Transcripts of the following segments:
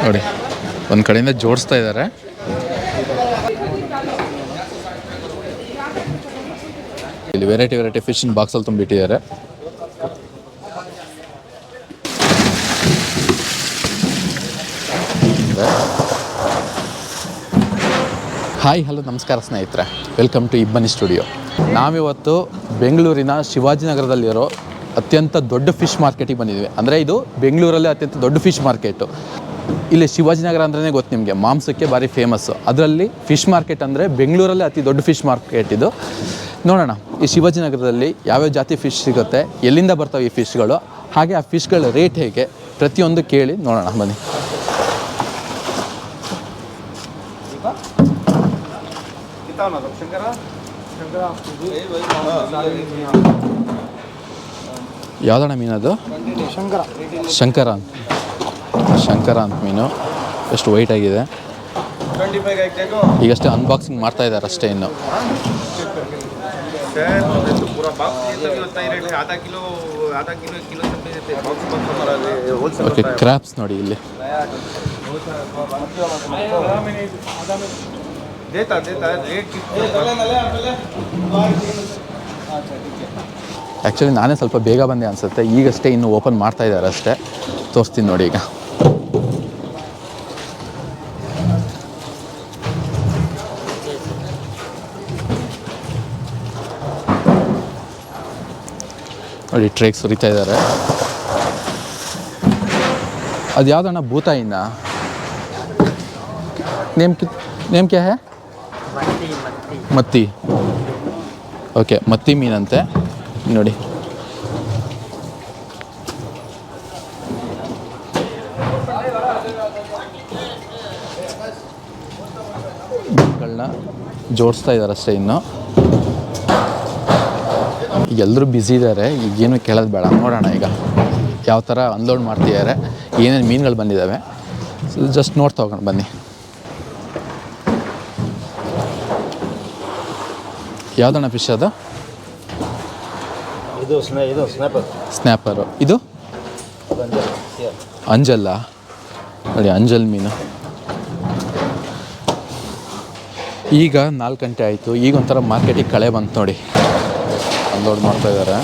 ನೋಡಿ ಒಂದು ಕಡೆಯಿಂದ ಜೋಡಿಸ್ತಾ ಇದ್ದಾರೆ. ಇಲ್ಲಿ ವೆರೈಟಿ ಫಿಶಿನ ಬಾಕ್ಸಲ್ಲಿ ತುಂಬಿಟ್ಟಿದ್ದಾರೆ. ಹಾಯ್ ಹಲೋ ನಮಸ್ಕಾರ ಸ್ನೇಹಿತರೆ, ವೆಲ್ಕಮ್ ಟು ಇಬ್ಬನಿ ಸ್ಟುಡಿಯೋ. ನಾವಿವತ್ತು ಬೆಂಗಳೂರಿನ ಶಿವಾಜಿನಗರದಲ್ಲಿರೋ ಅತ್ಯಂತ ದೊಡ್ಡ ಫಿಶ್ ಮಾರ್ಕೆಟಿಗೆ ಬಂದಿದ್ದೀವಿ. ಅಂದರೆ ಇದು ಬೆಂಗಳೂರಲ್ಲೇ ಅತ್ಯಂತ ದೊಡ್ಡ ಫಿಶ್ ಮಾರ್ಕೆಟು. ಇಲ್ಲಿ ಶಿವಾಜಿನಗರ ಅಂದ್ರೇ ಗೊತ್ತು ನಿಮಗೆ, ಮಾಂಸಕ್ಕೆ ಭಾರಿ ಫೇಮಸ್ಸು. ಅದರಲ್ಲಿ ಫಿಶ್ ಮಾರ್ಕೆಟ್ ಅಂದರೆ ಬೆಂಗಳೂರಲ್ಲೇ ಅತಿ ದೊಡ್ಡ ಫಿಶ್ ಮಾರ್ಕೆಟ್ ಇದು. ನೋಡೋಣ ಈ ಶಿವಾಜಿನಗರದಲ್ಲಿ ಯಾವ್ಯಾವ ಜಾತಿ ಫಿಶ್ ಸಿಗುತ್ತೆ, ಎಲ್ಲಿಂದ ಬರ್ತವೆ ಈ ಫಿಶ್ಗಳು, ಹಾಗೆ ಆ ಫಿಶ್ಗಳ ರೇಟ್ ಹೇಗೆ, ಪ್ರತಿಯೊಂದು ಕೇಳಿ ನೋಡೋಣ ಬನ್ನಿ. ಯಾವ್ದಣ್ಣ ಮೀನದು? ಶಂಕರ ಅಂತ ಮೀನು. ಎಷ್ಟು ವೈಟ್ ಆಗಿದೆ. ಈಗಷ್ಟೇ ಅನ್ಬಾಕ್ಸಿಂಗ್ ಮಾಡ್ತಾ ಇದ್ದಾರೆ ಅಷ್ಟೇ. ಇನ್ನು ಓಕೆ, ಕ್ರಾಪ್ಸ್ ನೋಡಿ ಇಲ್ಲಿ. ಆ್ಯಕ್ಚುಲಿ ನಾನೇ ಸ್ವಲ್ಪ ಬೇಗ ಬಂದೆ ಅನಿಸುತ್ತೆ. ಈಗಷ್ಟೇ ಇನ್ನು ಓಪನ್ ಮಾಡ್ತಾ ಇದ್ದಾರೆ ಅಷ್ಟೇ. ತೋರಿಸ್ತೀನಿ ನೋಡಿ. ಈಗ ನೋಡಿ ಟ್ರೇಕ್ ಸುರಿತಾ ಇದ್ದಾರೆ. ಅದು ಯಾವುದಣ್ಣ? ಭೂತಾಯಿನ ನೇಮ್ ಕ್ಯಾ ಹೇ? ಮತ್ತಿ. ಓಕೆ, ಮತ್ತಿ ಮೀನಂತೆ ನೋಡಿ. ಮೀನುಗಳನ್ನ ಜೋಡಿಸ್ತಾ ಇದ್ದಾರೆ ಅಷ್ಟೇ. ಇನ್ನು ಎಲ್ಲರೂ ಬ್ಯುಸಿ ಇದ್ದಾರೆ. ಈಗೇನು ಕೇಳೋದು ಬೇಡ, ನೋಡೋಣ ಈಗ ಯಾವ ಥರ ಅನ್ಲೋಡ್ ಮಾಡ್ತಿದ್ದಾರೆ, ಏನೇನು ಮೀನುಗಳು ಬಂದಿದ್ದಾವೆ. ಜಸ್ಟ್ ನೋಡ್ತಾ ಹೋಗೋಣ ಬನ್ನಿ. ಯಾವುದಣ್ಣ ಫಿಶ್ ಅದು? ಇದು ಸ್ನ್ಯಾಪರು. ಇದು ಅಂಜಲ್ಲ ನೋಡಿ, ಅಂಜಲ್ ಮೀನು. ಈಗ 4 ಗಂಟೆ ಆಯಿತು. ಈಗ ಒಂಥರ ಮಾರ್ಕೆಟಿಗೆ ಕಳೆ ಬಂತು ನೋಡಿ. ಅನ್ಲೋಡ್ ಮಾಡ್ತಾ ಇದ್ದಾರೆ.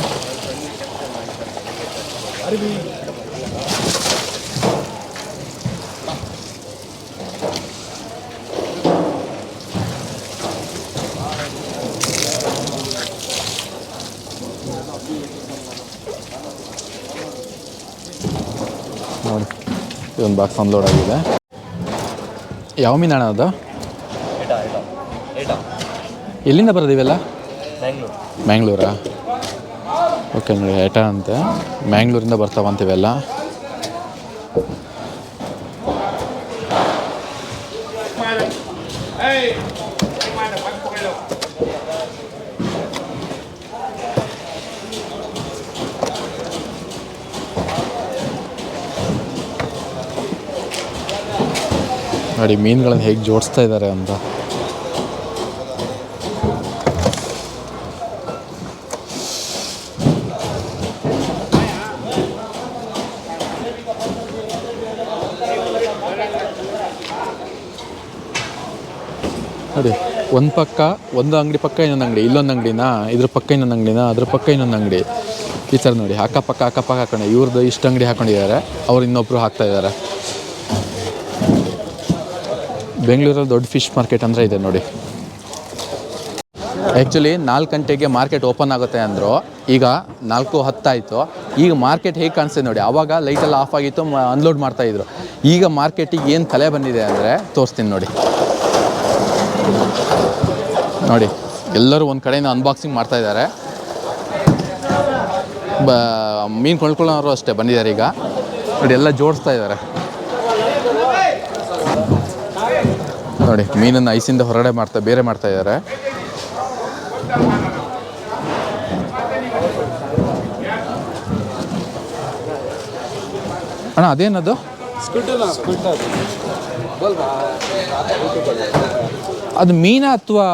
ನೋಡಿ ಇದೊಂದು ಬಾಕ್ಸ್ ಅನ್ಲೋಡ್ ಆಗಿದೆ. ಯಾವ ಮೀನಣ್ಣ ಅದು? ಎಲ್ಲಿಂದ ಬರೋದು ಇವೆಲ್ಲ? ಮ್ಯಾಂಗ್ಳೂರಾ? ಓಕೆ ನೋಡಿ, ಏಟಾ ಅಂತೆ. ಮ್ಯಾಂಗ್ಳೂರಿಂದ ಬರ್ತಾವಂತಿವೆಲ್ಲ. ನೋಡಿ ಮೀನುಗಳನ್ನು ಹೇಗೆ ಜೋಡಿಸ್ತಾ ಇದ್ದಾರೆ ಅಂತ. ನೋಡಿ ಒಂದು ಪಕ್ಕ, ಒಂದು ಅಂಗಡಿ ಪಕ್ಕ ಇನ್ನೊಂದು ಅಂಗಡಿ, ಇಲ್ಲೊಂದು ಅಂಗಡಿನ, ಇದ್ರ ಪಕ್ಕ ಇನ್ನೊಂದು ಅಂಗಡಿನ, ಅದ್ರ ಪಕ್ಕ ಇನ್ನೊಂದು ಅಂಗಡಿ. ಈ ಥರ ನೋಡಿ ಅಕ್ಕಪಕ್ಕ ಹಾಕೊಂಡು ಇವ್ರದ್ದು ಇಷ್ಟು ಅಂಗಡಿ ಹಾಕೊಂಡಿದ್ದಾರೆ, ಅವ್ರು ಇನ್ನೊಬ್ಬರು ಹಾಕ್ತಾ ಇದ್ದಾರೆ. ಬೆಂಗಳೂರಲ್ಲಿ ದೊಡ್ಡ ಫಿಶ್ ಮಾರ್ಕೆಟ್ ಅಂದರೆ ಇದೆ ನೋಡಿ. ಆ್ಯಕ್ಚುಲಿ 4 ಗಂಟೆಗೆ ಮಾರ್ಕೆಟ್ ಓಪನ್ ಆಗುತ್ತೆ ಅಂದರು. ಈಗ 4:10 ಆಯಿತು. ಈಗ ಮಾರ್ಕೆಟ್ ಹೇಗೆ ಕಾಣಿಸ್ತಿದೆ ನೋಡಿ. ಆವಾಗ ಲೈಟೆಲ್ಲ ಆಫ್ ಆಗಿತ್ತು, ಅನ್ಲೋಡ್ ಮಾಡ್ತಾಯಿದ್ರು. ಈಗ ಮಾರ್ಕೆಟಿಗೆ ಏನು ಕಲೆ ಬಂದಿದೆ ಅಂದರೆ ತೋರಿಸ್ತೀನಿ ನೋಡಿ. ನೋಡಿ ಎಲ್ಲರೂ ಒಂದು ಕಡೆಯಿಂದ ಅನ್ಬಾಕ್ಸಿಂಗ್ ಮಾಡ್ತಾಯಿದ್ದಾರೆ. ಮೀನು ಕೊಂಡ್ಕೊಳ್ಳೋರು ಅಷ್ಟೇ ಬಂದಿದ್ದಾರೆ. ಈಗ ನೋಡಿ ಎಲ್ಲ ಜೋಡಿಸ್ತಾ ಇದ್ದಾರೆ ನೋಡಿ. ಮೀನನ್ನು ಐಸಿಂದ ಹೊರಗಡೆ ಬೇರೆ ಮಾಡ್ತಾ ಇದ್ದಾರೆ. ಅಣ್ಣ ಅದೇನದು? ಅದು ಮೀನಾ ಅಥವಾ?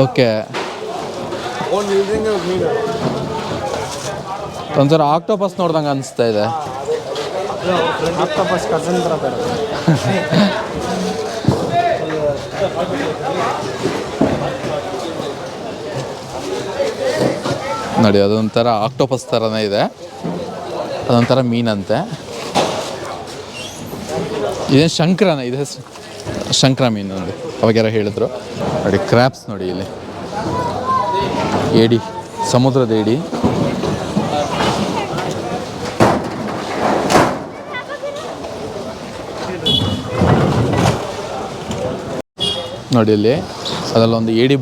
ಓಕೆ, ಒಂಥರ ಆಕ್ಟೋಪಸ್ ನೋಡ್ದಂಗೆ ಅನಿಸ್ತಾ ಇದೆ. ಆಕ್ಟೋಪಸ್ ಕಸನ್ ಥರ ಬರುತ್ತೆ. ನೋಡಿ ಅದೊಂಥರ ಆಕ್ಟೋಪಸ್ ಥರನೇ ಇದೆ, ಅದೊಂಥರ ಮೀನಂತೆ. ಇದೇನು ಶಂಕರನ, ಇದೆ ಶಂಕರ ಮೀನು ನೋಡಿ, ಅವಾಗ್ಯಾರ ಹೇಳಿದ್ರು. ನೋಡಿ ಕ್ರ್ಯಾಬ್ಸ್ ನೋಡಿ, ಇಲ್ಲಿ ಏಡಿ, ಸಮುದ್ರದ ಏಡಿ. ನೋಡಿ ಇಲ್ಲಿ ಅದರಲ್ಲೊಂದು ಏಡಿ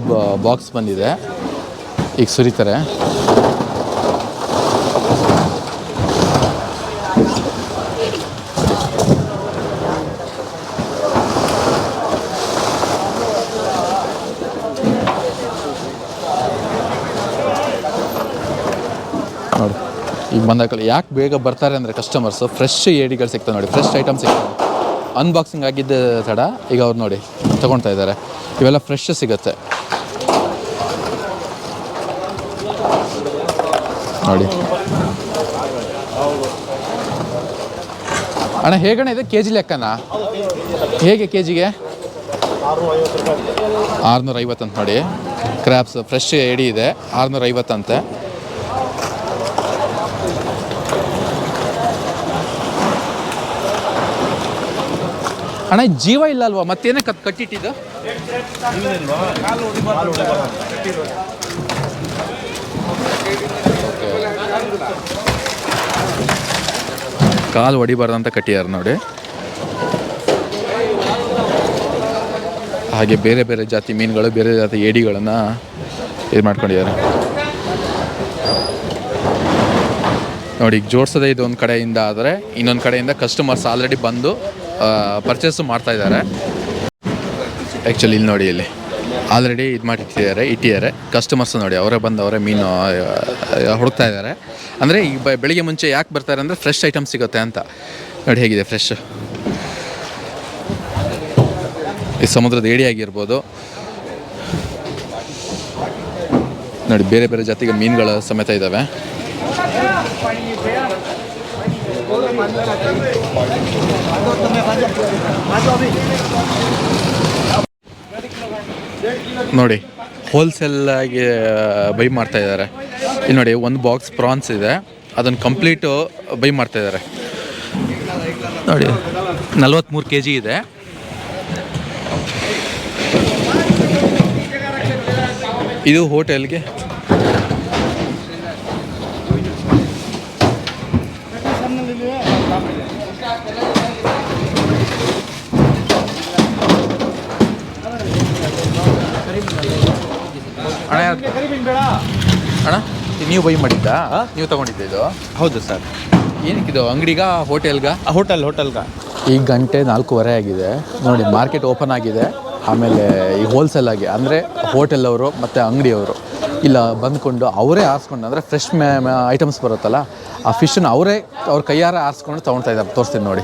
ಬಾಕ್ಸ್ ಬಂದಿದೆ, ಈಗ ಸುರಿತಾರೆ. ನೋಡಿ ಈಗ ಬಂದಾಗಲ್ಲ ಯಾಕೆ ಬೇಗ ಬರ್ತಾರೆ ಅಂದರೆ ಕಸ್ಟಮರ್ಸು, ಫ್ರೆಶ್ ಏಡಿಗಳು ಸಿಗ್ತವೆ ನೋಡಿ, ಫ್ರೆಶ್ ಐಟಮ್ ಸಿಗ್ತವೆ. ಅನ್ಬಾಕ್ಸಿಂಗ್ ಆಗಿದ್ದ ತಡ ಈಗ ಅವ್ರು ನೋಡಿ ತೊಗೊಳ್ತಾ ಇದ್ದಾರೆ. ಇವೆಲ್ಲ ಫ್ರೆಶ್ ಸಿಗುತ್ತೆ ನೋಡಿ. ಅಣ್ಣ ಹೇಗಣ್ಣ ಇದು ಕೆ ಜಿ ಲೆಕ್ಕನಾ? ಹೇಗೆ ಕೆ ಜಿಗೆ? 650 ಅಂತ ನೋಡಿ. ಕ್ರ್ಯಾಬ್ಸ್ ಫ್ರೆಶ್ ಏಡಿ ಇದೆ, 650 ಅಂತೆ. ಅಣ್ಣ ಜೀವ ಇಲ್ಲ ಅಲ್ವಾ, ಮತ್ತೇನೇ ಕಟ್ಟಿಟ್ಟಿದ್ದು? ಕಾಲು ಹೊಡಿಬಾರ್ದಂತ ಕಟ್ಟಿಯಾರ ನೋಡಿ. ಹಾಗೆ ಬೇರೆ ಬೇರೆ ಜಾತಿ ಮೀನುಗಳು, ಬೇರೆ ಜಾತಿ ಏಡಿಗಳನ್ನು ಇದು ಮಾಡ್ಕೊಂಡಿದ್ದಾರೆ ನೋಡಿ. ಈಗ ಜೋಡಿಸೋದೇ ಇದು ಒಂದು ಕಡೆಯಿಂದ, ಆದರೆ ಇನ್ನೊಂದು ಕಡೆಯಿಂದ ಕಸ್ಟಮರ್ಸ್ ಆಲ್ರೆಡಿ ಬಂದು ಪರ್ಚೇಸು ಮಾಡ್ತಾಯಿದ್ದಾರೆ. ಆ್ಯಕ್ಚುಲಿ ಇಲ್ಲಿ ನೋಡಿ, ಇಲ್ಲಿ ಆಲ್ರೆಡಿ ಇದು ಇಟ್ಟಿದ್ದಾರೆ ಕಸ್ಟಮರ್ಸ್ ನೋಡಿ, ಅವರೇ ಬಂದು ಅವರೇ ಮೀನು ಹುಡುಕ್ತಾ ಇದ್ದಾರೆ. ಅಂದರೆ ಈಗ ಬೆಳಿಗ್ಗೆ ಮುಂಚೆ ಯಾಕೆ ಬರ್ತಾರೆ ಅಂದರೆ ಫ್ರೆಶ್ ಐಟಮ್ ಸಿಗುತ್ತೆ ಅಂತ. ನೋಡಿ ಹೇಗಿದೆ ಫ್ರೆಶ್. ಈ ಸಮುದ್ರದ ಏಡಿ ಆಗಿರ್ಬೋದು ನೋಡಿ, ಬೇರೆ ಬೇರೆ ಜಾತಿಗೆ ಮೀನುಗಳ ಸಮೇತ ಇದ್ದಾವೆ. ನೋಡಿ ಹೋಲ್ಸೇಲಾಗಿ ಬೈ ಮಾಡ್ತಾ ಇದ್ದಾರೆ. ಇಲ್ಲಿ ನೋಡಿ ಒಂದು ಬಾಕ್ಸ್ ಪ್ರಾನ್ಸ್ ಇದೆ, ಅದನ್ನು ಕಂಪ್ಲೀಟು ಬೈ ಮಾಡ್ತಾ ಇದ್ದಾರೆ ನೋಡಿ. 43 kg ಇದೆ. ಇದು ಹೋಟೆಲ್ಗೆ ಅಣ್ಣ ನೀವು ಬೈ ಮಾಡಿದ್ದಾ? ನೀವು ತಗೊಂಡಿದ್ದೆ ಇದು? ಹೌದು ಸರ್. ಏನಕ್ಕಿದು ಅಂಗಡಿಗ ಹೋಟೆಲ್ಗ? ಹೋಟೆಲ್ಗ. ಈಗ ಗಂಟೆ 4:15 ಆಗಿದೆ ನೋಡಿ. ಮಾರ್ಕೆಟ್ ಓಪನ್ ಆಗಿದೆ. ಆಮೇಲೆ ಈ ಹೋಲ್ಸೇಲ್ ಆಗಿ ಅಂದರೆ ಹೋಟೆಲ್ ಅವರು ಮತ್ತು ಅಂಗಡಿಯವರು ಇಲ್ಲ ಬಂದ್ಕೊಂಡು ಅವರೇ ಆರಿಸ್ಕೊಂಡು, ಅಂದರೆ ಫ್ರೆಶ್ ಐಟಮ್ಸ್ ಬರುತ್ತಲ್ಲ ಆ ಫಿಶನ್ನು ಅವ್ರ ಕೈಯಾರ ಆರಿಸ್ಕೊಂಡು ತೊಗೊಳ್ತಾ ಇದ್ದಾರೆ. ತೋರಿಸ್ತೀನಿ ನೋಡಿ.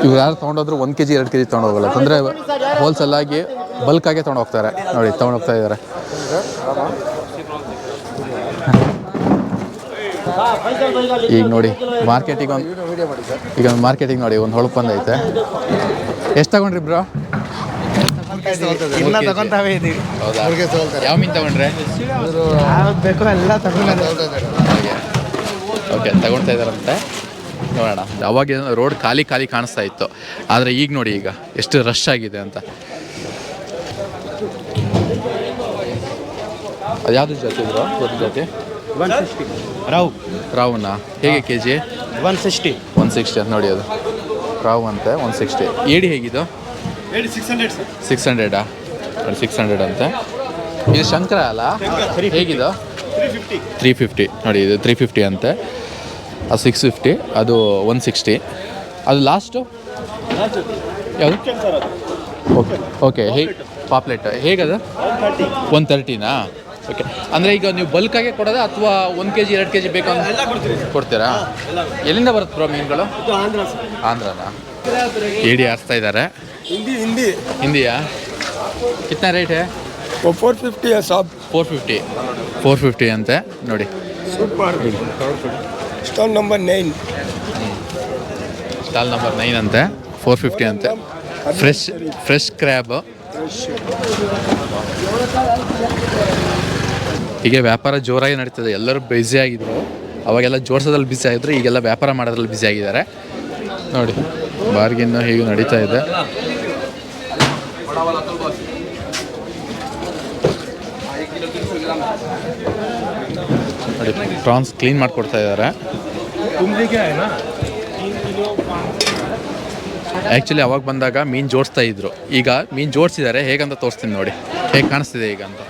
ಇವ್ರು ಯಾರು ತೊಗೊಂಡೋದ್ರು 1 kg 2 kg ತೊಗೊಂಡೋಗಲ್ಲ, ಅಂದರೆ ಹೋಲ್ಸೇಲ್ ಆಗಿ ಬಲ್ಕಾಗೆ ತೊಗೊಂಡೋಗ್ತಾರೆ ನೋಡಿ. ತೊಗೊಂಡೋಗ್ತಾ ಇದ್ದಾರೆ. ಈಗ ನೋಡಿ ಮಾರ್ಕೆಟಿಗೆ ಮಾರ್ಕೆಟಿಗೆ ನೋಡಿ ಒಂದು ಹೊಳಪು ಬಂದೈತೆ. ಎಷ್ಟು ತಗೊಂಡ್ರಿ ಬ್ರೋ? ಹೌದಾ? ಯಾವ ಮೀನು ತಗೊಂಡ್ರೆ? ಓಕೆ, ತಗೊಳ್ತಾ ಇದ್ದಾರಂತೆ. ನೋಡೋಣ. ಅವಾಗ ರೋಡ್ ಖಾಲಿ ಕಾಣಿಸ್ತಾ ಇತ್ತು, ಆದರೆ ಈಗ ನೋಡಿ ಈಗ ಎಷ್ಟು ರಶ್ ಆಗಿದೆ ಅಂತ. ಅದು ಯಾವುದು ಜಾತಿ ಬ್ರೋ? ಒಂದು ಜಾತಿ 160 ರಾವನ್ನ ಹೇಗೆ ಕೆ ಜಿ? 160 ಅಂತ ನೋಡಿ. ಅದು ರಾವ್ ಅಂತೆ 160. ಏಡಿ ಹೇಗಿದ್ದು? 600 600 ಅಂತೆ. ಇದು ಶಂಕರ ಅಲ್ಲ? ಹೇಗಿದ್ದು? 350 ನೋಡಿ. ಇದು 350 ಅಂತೆ. ಅದು 650, ಅದು 160. ಅದು ಲಾಸ್ಟು ಯಾವುದು ಓಕೆ ಓಕೆ ಪಾಪ್ಲೆಟ್ ಹೇಗದ 130ನಾ ಓಕೆ. ಅಂದರೆ ಈಗ ನೀವು ಬಲ್ಕಾಗೆ ಕೊಡೋದಾ ಅಥವಾ 1 kg 2 kg ಬೇಕು ಅಂತ ಕೊಡ್ತೀರಾ? ಎಲ್ಲಿಂದ ಬರುತ್ತೆ ಬ್ರೋ ಮೀನುಗಳು? ಆಂಧ್ರನಾ? ಏಡಿ ಆರಿಸ್ತಾ ಇದ್ದಾರೆ. ಹಿಂದಿಯಾ? ಕಿತ್ನಾ ರೇಟ್ ಹೇ? 450 है साहब. 450 ಅಂತೆ ನೋಡಿ. Super. Stall number 9. Stall number 9 ಅಂತೆ, 450 ಅಂತೆ. Fresh crab. ಹೀಗೆ ವ್ಯಾಪಾರ ಜೋರಾಗಿ ನಡೀತದೆ. ಎಲ್ಲರೂ ಬ್ಯುಸಿ ಆಗಿದ್ರು. ಅವಾಗೆಲ್ಲ ಜೋಡಿಸೋದ್ರಲ್ಲಿ ಬ್ಯುಸಿ ಆಗಿದ್ರು, ಈಗೆಲ್ಲ ವ್ಯಾಪಾರ ಮಾಡೋದ್ರಲ್ಲಿ ಬ್ಯುಸಿ ಆಗಿದ್ದಾರೆ ನೋಡಿ. ಬಾರ್ಗಿನ್ನು ಹೀಗೆ ನಡೀತಾ ಇದೆ. ನೋಡಿ ಪ್ರಾನ್ಸ್ ಕ್ಲೀನ್ ಮಾಡಿಕೊಡ್ತಾ ಇದ್ದಾರೆ. ಆ್ಯಕ್ಚುಲಿ ಅವಾಗ ಬಂದಾಗ ಮೀನು ಜೋಡಿಸ್ತಾ ಇದ್ರು, ಈಗ ಮೀನು ಜೋಡಿಸಿದ್ದಾರೆ. ಹೇಗಂತ ತೋರಿಸ್ತೀನಿ ನೋಡಿ, ಹೇಗೆ ಕಾಣಿಸ್ತಿದೆ ಈಗ ಅಂತ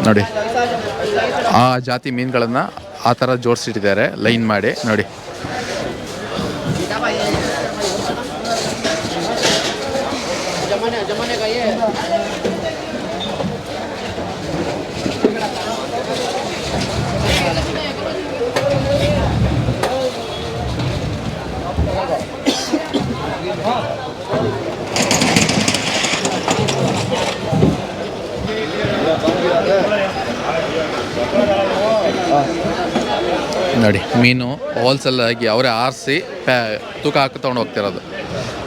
ನೋಡಿ. ಆ ಜಾತಿ ಮೀನುಗಳನ್ನು ಆ ಥರ ಜೋಡಿಸಿಟ್ಟಿದ್ದಾರೆ ಲೈನ್ ಮಾಡಿ ನೋಡಿ. ನೋಡಿ ಮೀನು ಹೋಲ್ಸೇಲಾಗಿ ಅವರೇ ಆರಿಸಿ ತೂಕ ಹಾಕಿ ತೊಗೊಂಡು ಹೋಗ್ತಿರೋದು.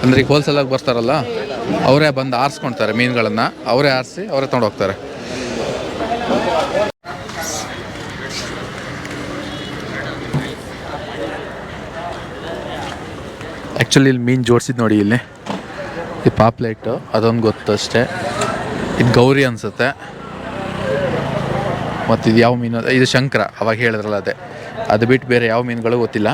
ಅಂದರೆ ಈಗ ಹೋಲ್ಸೇಲಾಗಿ ಬರ್ತಾರಲ್ಲ, ಅವರೇ ಬಂದು ಆರಿಸ್ಕೊಳ್ತಾರೆ ಮೀನುಗಳನ್ನು, ಅವರೇ ಆರಿಸಿ ಅವರೇ ತೊಗೊಂಡು ಹೋಗ್ತಾರೆ. ಆ್ಯಕ್ಚುಲಿ ಇಲ್ಲಿ ಮೀನು ಜೋಡಿಸಿದ್ದು ನೋಡಿ. ಇಲ್ಲಿ ಈ ಪಾಪ್ಲೆಟು ಅದೊಂದು ಗೊತ್ತು ಅಷ್ಟೇ. ಇದು ಗೌರಿ ಅನಿಸುತ್ತೆ. ಮತ್ತು ಇದು ಯಾವ ಮೀನು? ಇದು ಶಂಕರ, ಅವಾಗ ಹೇಳಿದ್ರಲ್ಲ ಅದೇ. ಅದು ಬಿಟ್ಟು ಬೇರೆ ಯಾವ ಮೀನುಗಳು ಗೊತ್ತಿಲ್ಲ.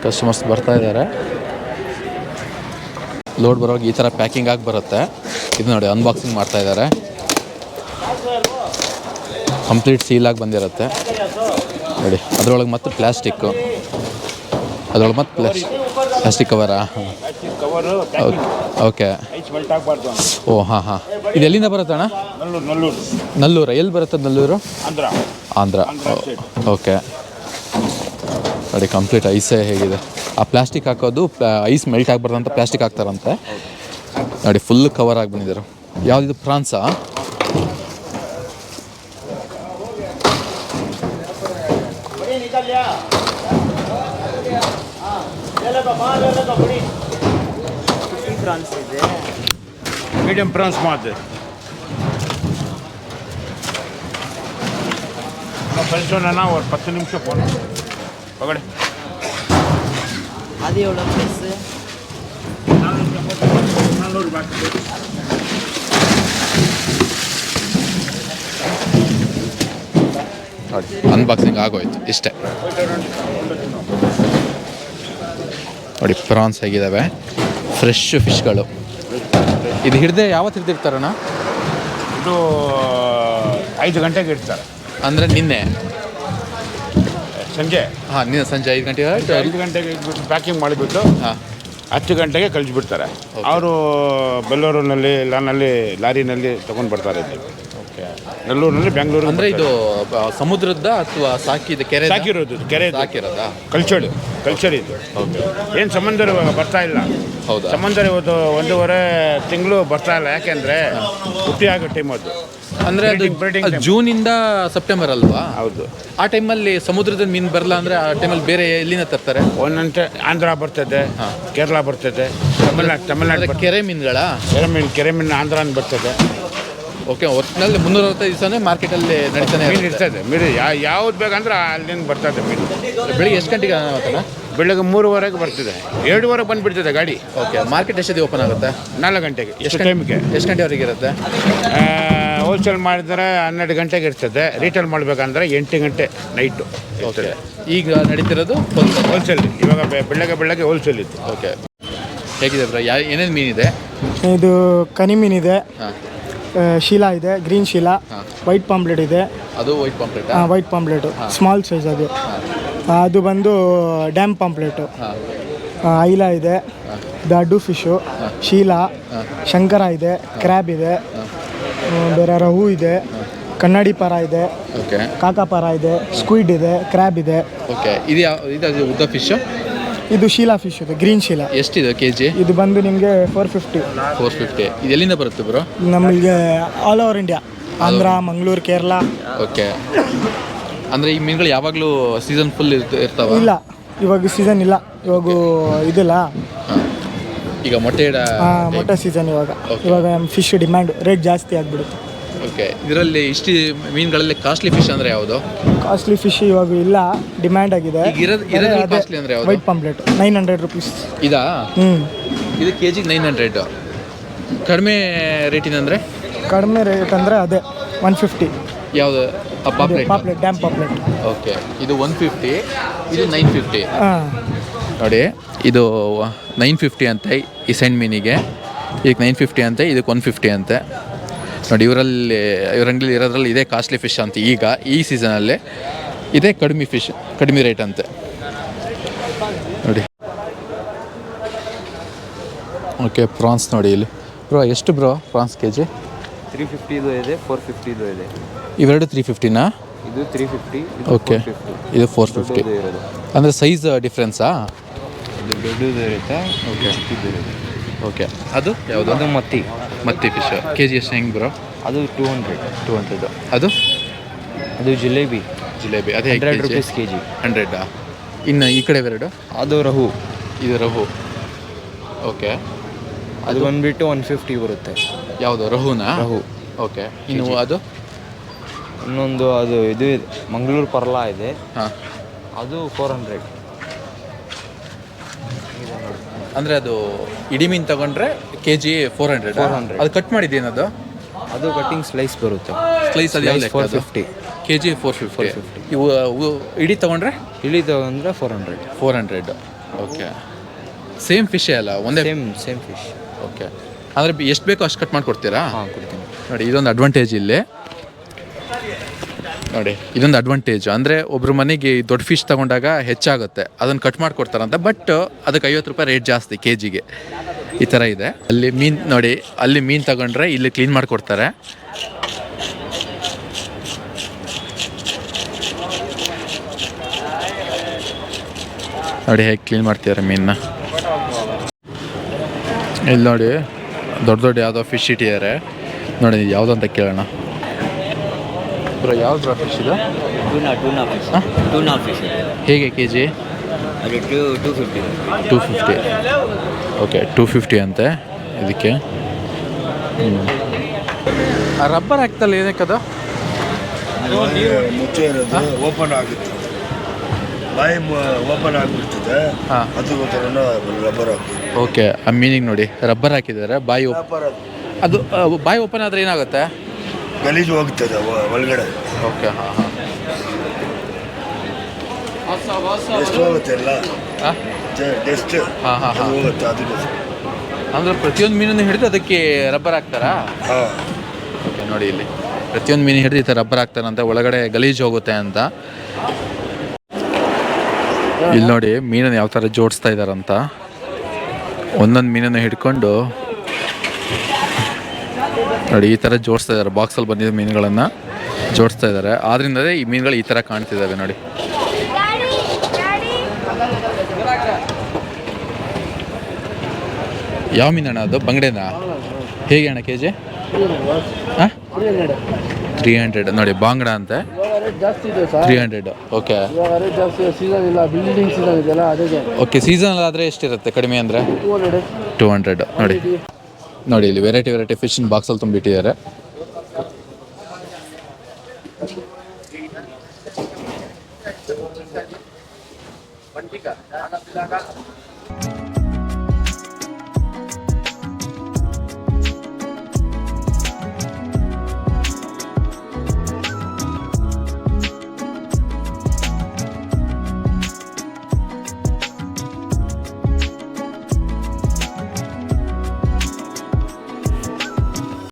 ಕಸ್ಟಮರ್ಸ್ ಬರ್ತಾ ಇದ್ದಾರೆ. ಲೋಡ್ ಬರೋವಾಗ ಈ ಥರ ಪ್ಯಾಕಿಂಗ್ ಆಗಿ ಬರುತ್ತೆ. ಇದು ನೋಡಿ ಅನ್ಬಾಕ್ಸಿಂಗ್ ಮಾಡ್ತಾ ಇದ್ದಾರೆ. ಕಂಪ್ಲೀಟ್ ಸೀಲಾಗಿ ಬಂದಿರುತ್ತೆ ನೋಡಿ. ಅದರೊಳಗೆ ಮತ್ತು ಪ್ಲಾಸ್ಟಿಕ್ಕು, ಅದರೊಳಗೆ ಮತ್ತು ಪ್ಲಾಸ್ಟಿಕ್ ಕವರಾ? ಓಕೆ. ಓ ಹಾಂ ಹಾಂ. ಇದು ಎಲ್ಲಿಂದ ಬರುತ್ತೆ ಅಣ್ಣ? ನಲ್ಲೂರು. ಎಲ್ಲಿ ಬರುತ್ತೆ ನಲ್ಲೂರು? ಆಂಧ್ರ. ಓಕೆ ನೋಡಿ ಕಂಪ್ಲೀಟ್ ಐಸೇ ಹೇಗಿದೆ. ಆ ಪ್ಲಾಸ್ಟಿಕ್ ಹಾಕೋದು ಐಸ್ ಮೆಲ್ಟ್ ಆಗಬಾರ್ದು ಅಂತ ಪ್ಲಾಸ್ಟಿಕ್ ಹಾಕ್ತಾರಂತೆ ನೋಡಿ. ಫುಲ್ ಕವರ್ ಆಗಿ ಬಂದಿದ್ದಾರೆ. ಯಾವುದಿದು ಪ್ರಾನ್ಸಾ? ಮೀಡಿಯಂ ಪ್ರಾನ್ಸ್ ಮಾತ್ರ ಕಳಿಸೋಣ. ಒಂದು 10 ನಿಮಿಷ ಫೋನ್ ಹೊಗಡೆ. ಅದು ಎவ்வளோ ப்ரைஸ்? 400 ನೋಡಿ ಅನ್ಬಾಕ್ಸಿಂಗ್ ಆಗೋಯ್ತು ಇಷ್ಟೇ ನೋಡಿ. ಪ್ರಾನ್ಸ್ ಹೇಗಿದ್ದಾವೆ, ಫ್ರೆಶ್ ಫಿಶ್ಗಳು. ಇದು ಹಿಡ್ದೆ ಯಾವತ್ತು ಹಿಡ್ದಿರ್ತಾರಣ್ಣ? ಇದು 5 ಗಂಟೆಗೆ ಇಡ್ತಾರೆ. ಅಂದರೆ ನಿನ್ನೆ ಸಂಜೆ? ಹಾಂ, ನಿನ್ನೆ ಸಂಜೆ 5 ಗಂಟೆಗೆ 5 ಗಂಟೆಗೆ ಇಟ್ಬಿಟ್ಟು ಪ್ಯಾಕಿಂಗ್ ಮಾಡಿಬಿಟ್ಟು ಹಾಂ 10 ಗಂಟೆಗೆ ಕಳಿಸ್ಬಿಡ್ತಾರೆ. ಅವರು ಬೆಲ್ಲೂರಿನಲ್ಲಿ ಲಾರಿನಲ್ಲಿ ತೊಗೊಂಡು ಬರ್ತಾರೆ. ಓಕೆ. ನೆಲ್ಲೂರಿನಲ್ಲಿ ಬೆಂಗಳೂರು. ಅಂದರೆ ಇದು ಸಮುದ್ರದ ಅಥವಾ ಸಾಕಿದ ಕೆರೆ? ಸಾಕಿರೋದು ಕೆರೆ ಸಾಕಿರೋದಾ? ಕಲ್ಚರ್ ಇದು. ಓಕೆ. ಏನು ಸಮುದ್ರ ಬರ್ತಾ ಇಲ್ಲ. ಹೌದಾ? ಸಮುದ್ರ ಇವತ್ತು 1.5 ತಿಂಗಳು ಬರ್ತಾ ಇಲ್ಲ. ಯಾಕೆಂದರೆ ಹುಟ್ಟಿ ಆಗೋ ಟೈಮ್ ಅದು. ಅಂದರೆ ಅದು ಜೂನಿಂದ ಸೆಪ್ಟೆಂಬರ್ ಅಲ್ವಾ? ಹೌದು. ಆ ಟೈಮಲ್ಲಿ ಸಮುದ್ರದ ಮೀನು ಬರಲ್ಲ ಅಂದರೆ ಆ ಟೈಮಲ್ಲಿ ಬೇರೆ ಎಲ್ಲಿಂದ ತರ್ತಾರೆ? ಒಂದಂತೆ ಆಂಧ್ರ ಬರ್ತದೆ, ಕೇರಳ ಬರ್ತದೆ, ತಮಿಳ್ನಾಡು ಕೆರೆ ಮೀನುಗಳ ಕೆರೆ ಮೀನು ಆಂಧ್ರನ ಬರ್ತದೆ. ಓಕೆ. ಒಟ್ಟಿನಲ್ಲಿ 365 ದಿವಸನೇ ಮಾರ್ಕೆಟಲ್ಲಿ ನಡೀತಾನೆ ಮೀನು ಇರ್ತದೆ. ಮೀನು ಯಾವ್ದು ಬೇಕಂದ್ರೆ ಅಲ್ಲಿಂದ ಬರ್ತದೆ ಮೀನು. ಬೆಳಿಗ್ಗೆ ಎಷ್ಟು ಗಂಟೆಗೆ ಮಾತಾಡ? ಬೆಳಗ್ಗೆ 3:30 ಬರ್ತಿದೆ, 7:15 ಬಂದುಬಿಡ್ತದೆ ಗಾಡಿ. ಓಕೆ. ಮಾರ್ಕೆಟ್ ಎಷ್ಟೊತ್ತಿಗೆ ಓಪನ್ ಆಗುತ್ತೆ? 4 ಗಂಟೆಗೆ. ಎಷ್ಟು ಟೈಮಿಗೆ? ಎಷ್ಟು ಗಂಟೆವರೆಗೆ ಇರುತ್ತೆ? ಹೋಲ್ಸೇಲ್ ಮಾಡಿದರೆ 12 ಗಂಟೆಗೆ ಇರ್ತದೆ. ರೀಟೇಲ್ ಮಾಡಬೇಕಂದ್ರೆ 8 ಗಂಟೆ ನೈಟು ಇರ್ತದೆ. ಈಗ ನಡೀತಿರೋದು ಹೋಲ್ಸೇಲ್. ಇವಾಗ ಬೆಳಗ್ಗೆ ಹೋಲ್ಸೇಲ್ ಇತ್ತು. ಓಕೆ. ಹೇಗಿದೆ ಬ್ರೋ? ಏನೇನು ಮೀನಿದೆ? ಇದು ಕನಿ ಮೀನಿದೆ, ಹಾಂ, ಶೀಲಾ ಇದೆ, ಗ್ರೀನ್ ಶೀಲಾ, ಹಾಂ. ವೈಟ್ ಪಾಂಪ್ಲೆಟ್ ಇದೆ. ಅದು white pamphlet. White pamphlet small size ಅದು. ಅದು ಬಂದು ಡ್ಯಾಮ್ ಪಾಂಪ್ಲೆಟು. ಹಾಂ. ಐಲಾ ಇದೆ, ದಡ್ಡು ಫಿಶು, ಶೀಲಾ, ಶಂಕರ ಇದೆ, ಕ್ರ್ಯಾಬ್ ಇದೆ, ಬೇರೆ ರಹು ಇದೆ, ಕನ್ನಡಿ ಪರ ಇದೆ, ಓಕೆ ಕಾಕಾಪರ ಇದೆ, ಸ್ಕ್ವಿಡ್ ಇದೆ, ಕ್ರ್ಯಾಬ್ ಇದೆ. ಓಕೆ ಇದು ಇದು ಉದ್ದ ಫಿಶ್ ಇದು ಶೀಲಾ ಫಿಶ್ ಇದೆ, ಗ್ರೀನ್ ಶೀಲಾ. ಎಷ್ಟಿದೆ ಕೆ ಜಿ? ಇದು ಬಂದು ನಿಮಗೆ 450. 450. ಇದು ಎಲ್ಲಿಂದ ಬರುತ್ತೆ ಬ್ರೋ? ನಮಗೆ all over India, Andhra, Mangaluru, Kerala. Okay, ಅಂದರೆ ಈ ಮೀನುಗಳು ಯಾವಾಗಲೂ ಸೀಸನ್ ಫುಲ್ ಇರ್ತಾವ? ಇಲ್ಲ, ಇವಾಗ ಸೀಸನ್ ಇಲ್ಲ, ಇವಾಗ ಇದಿಲ್ಲ. ಹಾಂ. ಈಗ ಮೊಟ್ಟೆ ಮೊಟ್ಟೆ ಸೀಸನ್ ಇವಾಗ. ಇವಾಗ ಫಿಶ್ ಡಿಮ್ಯಾಂಡ್ ರೇಟ್ ಜಾಸ್ತಿ ಆಗಿಬಿಡುತ್ತೆ. ಓಕೆ, ಇದರಲ್ಲಿ ಇಷ್ಟು ಮೀನುಗಳಲ್ಲಿ ಕಾಸ್ಟ್ಲಿ ಫಿಶ್ ಅಂದರೆ ಯಾವುದು? ಕಾಸ್ಟ್ಲಿ ಫಿಶ್ ಇವಾಗ ಇಲ್ಲ, ಡಿಮ್ಯಾಂಡ್ ಆಗಿದೆ. ಈಗ ಇರೋದ್ರಲ್ಲಿ ಕಾಸ್ಟ್ಲಿ ಅಂದರೆ ಯಾವುದು? White pamphlet 900 rupees. ಇದಾ? ಹ್ಞೂ, ಇದು ಕೆ ಜಿಗೆ 900. ಕಡಿಮೆ ರೇಟಿನಂದರೆ? ಕಡಿಮೆ ರೇಟ್ ಅಂದರೆ ಅದೇ 150. ಯಾವುದು? ಪಾಪ್ಲೆಟ್. ಪಾಪ್ಲೆಟ್, ಡ್ಯಾಮ್ ಪಾಪ್ಲೆಟ್. ಓಕೆ, ಇದು 150, ಇದು 950. ಹಾಂ, ನೋಡಿ, ಇದು 950 ಅಂತೆ ಈ ಸಣ್ಣ ಮೀನಿಗೆ, ಇದಕ್ಕೆ 950 ಅಂತೆ, ಇದಕ್ಕೆ 150 ಅಂತೆ. ನೋಡಿ, ಇವರಂಗಲಿ ಇರೋದ್ರಲ್ಲಿ ಇದೇ ಕಾಸ್ಟ್ಲಿ ಫಿಶ್ ಅಂತ. ಈಗ ಈ ಸೀಸನಲ್ಲಿ ಇದೇ ಕಡಿಮೆ ಫಿಶ್, ಕಡಿಮೆ ರೇಟ್ ಅಂತೆ. ನೋಡಿ, ಓಕೆ, ಪ್ರಾನ್ಸ್ ನೋಡಿ ಇಲ್ಲಿ. ಬ್ರೋ ಎಷ್ಟು ಬ್ರೋ ಪ್ರಾನ್ಸ್ ಕೆ ಜಿ? 350 ಇದು ಇದೆ, 450 ಇದು ಇದೆ. ಇವೆರಡು 350ನಾ? ಇದು 350. ಓಕೆ, ಇದು 450. ಅಂದರೆ ಸೈಜ್ ಡಿಫ್ರೆನ್ಸಾ? ಇದು ದೊಡ್ಡದು ಇರುತ್ತೆ, ಓಕೆ, ಚಿಕ್ಕದು ಇರುತ್ತೆ. ಓಕೆ, ಅದು ಯಾವುದು? ಅದು ಮತ್ತಿ ಫಿಶ್ ಕೆ ಜಿ ಎಷ್ಟು ಹೆಂಗೆ ಬ್ರೋ? ಅದು 200. ಅದು ಜಿಲೇಬಿ ಅದೇ 100 rupees kg. 100. ಇನ್ನು ಈ ಕಡೆ ಎರಡು? ಅದು ರಹು. ಇದು ರಹು. ಓಕೆ, ಅದು ಬಂದುಬಿಟ್ಟು 150 ಬರುತ್ತೆ. ಯಾವುದು? ರಹುನಾ? ರಹು. ಓಕೆ, ಇನ್ನು ಅದು? ಇನ್ನೊಂದು ಅದು ಇದು ಇದೆ, ಮಂಗಳೂರು ಪರ್ಲಾ ಇದೆ. ಹಾಂ, ಅದು 400. ಅಂದರೆ ಅದು ಇಡೀ ಮೀನು ತಗೊಂಡ್ರೆ ಕೆ ಜಿ 400. 400. ಅದು ಕಟ್ ಮಾಡಿದ್ದೇನದು? ಅದು ಕಟ್ಟಿಂಗ್ ಸ್ಲೈಸ್ ಬರುತ್ತೆ. ಸ್ಲೈಸ್ ಅದು ಯಾವ ಲೆಕ್ಕ? 450 ಕೆ ಜಿ 450. ಇವು ಇಡೀ ತೊಗೊಂಡ್ರೆ? ಇಳಿ ತಗೊಂಡ್ರೆ 400. 400. ಓಕೆ, ಸೇಮ್ ಫಿಶೇ ಅಲ್ಲ? ಒಂದೇ ಸೇಮ್ ಫಿಶ್. ಓಕೆ, ಅಂದರೆ ಎಷ್ಟು ಬೇಕೋ ಅಷ್ಟು ಕಟ್ ಮಾಡಿಕೊಡ್ತೀರಾ? ಹಾಂ, ಕೊಡ್ತೀನಿ. ನೋಡಿ, ಇದೊಂದು ಅಡ್ವಾಂಟೇಜ್ ಇಲ್ಲಿ. ನೋಡಿ, ಇದೊಂದು ಅಡ್ವಾಂಟೇಜ್ ಅಂದರೆ ಒಬ್ರು ಮನೆಗೆ ದೊಡ್ಡ ಫಿಶ್ ತೊಗೊಂಡಾಗ ಹೆಚ್ಚಾಗುತ್ತೆ, ಅದನ್ನು ಕಟ್ ಮಾಡಿಕೊಡ್ತಾರಂತ. ಬಟ್ ಅದಕ್ಕೆ 50 ರೂಪಾಯಿ ರೇಟ್ ಜಾಸ್ತಿ ಕೆ ಜಿಗೆ. ಈ ಥರ ಇದೆ. ಅಲ್ಲಿ ಮೀನು ನೋಡಿ, ಅಲ್ಲಿ ಮೀನು ತಗೊಂಡ್ರೆ ಇಲ್ಲಿ ಕ್ಲೀನ್ ಮಾಡಿಕೊಡ್ತಾರೆ. ನೋಡಿ ಹೇಗೆ ಕ್ಲೀನ್ ಮಾಡ್ತಿದ್ದಾರೆ ಮೀನನ್ನ. ಇಲ್ಲಿ ನೋಡಿ, ದೊಡ್ಡ ಯಾವುದೋ ಫಿಶ್ ಇಟ್ಟಿದ್ದಾರೆ. ನೋಡಿ, ಯಾವುದು ಅಂತ ಕೇಳೋಣ. ಬ್ರೋ, ಯಾವ್ದು ಬ್ರೋ ಫಿಶ್ ಇದು? ಟೂನಾ ಫಿಶ್. ಹಾಂ, ಟೂನಾ ಫಿಶ್ ಹೇಗೆ ಕೆ ಜಿ? ಅದು 250. 250. ಓಕೆ, 250 ಅಂತೆ ಇದಕ್ಕೆ. ರಬ್ಬರ್ ಹಾಕ್ತಲ್ಲ, ಏನಕ್ಕದು? ಮುಚ್ಚೆ ಇರೋದು ಓಪನ್ ಆಗುತ್ತೆ, ಬಾಯಿ ಓಪನ್ ಆಗಿಬಿಡ್ತದೆ. ಹಾಂ, ಅದು ರಬ್ಬರ್ ಹಾಕಿ. ಓಕೆ, ಆ ಮೀನಿಗೆ ನೋಡಿ ರಬ್ಬರ್ ಹಾಕಿದ್ದಾರೆ. ಅದು ಬಾಯಿ ಓಪನ್ ಆದರೆ ಏನಾಗುತ್ತೆ? ಗಲೀಜು ಹೋಗ್ತದೆ ಒಳಗಡೆ. ಓಕೆ, ಹಾಂ ಹಾಂ. ಎಷ್ಟು ಹೋಗುತ್ತೆ ಎಲ್ಲ ಹಾಂ ಎಷ್ಟು ಹಾಂ ಹಾಂ ಹಾಂ. ಹೋಗುತ್ತೆ ಅದನ್ನು. ಅಂದರೆ ಪ್ರತಿಯೊಂದು ಮೀನನ್ನು ಹಿಡಿದು ಅದಕ್ಕೆ ರಬ್ಬರ್ ಹಾಕ್ತಾರಾ? ಹಾಂ, ಓಕೆ, ನೋಡಿ ಇಲ್ಲಿ ಪ್ರತಿಯೊಂದು ಮೀನು ಹಿಡಿದು ಈ ಥರ ರಬ್ಬರ್ ಹಾಕ್ತಾರಂತ, ಒಳಗಡೆ ಗಲೀಜು ಹೋಗುತ್ತೆ ಅಂತ. ಇಲ್ಲಿ ನೋಡಿ ಮೀನನ್ನು ಯಾವ ಥರ ಜೋಡಿಸ್ತಾ ಇದ್ದಾರಂತ. ಒಂದೊಂದು ಮೀನನ್ನು ಹಿಡ್ಕೊಂಡು ನೋಡಿ ಈ ಥರ ಜೋಡಿಸ್ತಾ ಇದ್ದಾರೆ. ಬಾಕ್ಸಲ್ಲಿ ಬಂದಿದ್ದ ಮೀನುಗಳನ್ನು ಜೋಡಿಸ್ತಾ ಇದ್ದಾರೆ. ಆದ್ರಿಂದಲೇ ಈ ಮೀನುಗಳು ಈ ಥರ ಕಾಣ್ತಿದ್ದಾವೆ ನೋಡಿ. ಯಾವ ಮೀನಣ್ಣ ಅದು? ಬಂಗಡೆನಾ? ಹೇಗೆ ಅಣ್ಣ ಕೆ ಜಿ? ಹಾಂ, 300. ನೋಡಿ, ಬಾಂಗಡ ಅಂತೆ 300. Okay, okay. ಸೀಸನ್ ಆದರೆ ಎಷ್ಟಿರುತ್ತೆ ಕಡಿಮೆ ಅಂದರೆ? 200. ನೋಡಿ ನೋಡಿ, ಇಲ್ಲಿ ವೆರೈಟಿ ಫಿಶಿನ ಬಾಕ್ಸಲ್ಲಿ ತುಂಬಿಟ್ಟಿದ್ದಾರೆ.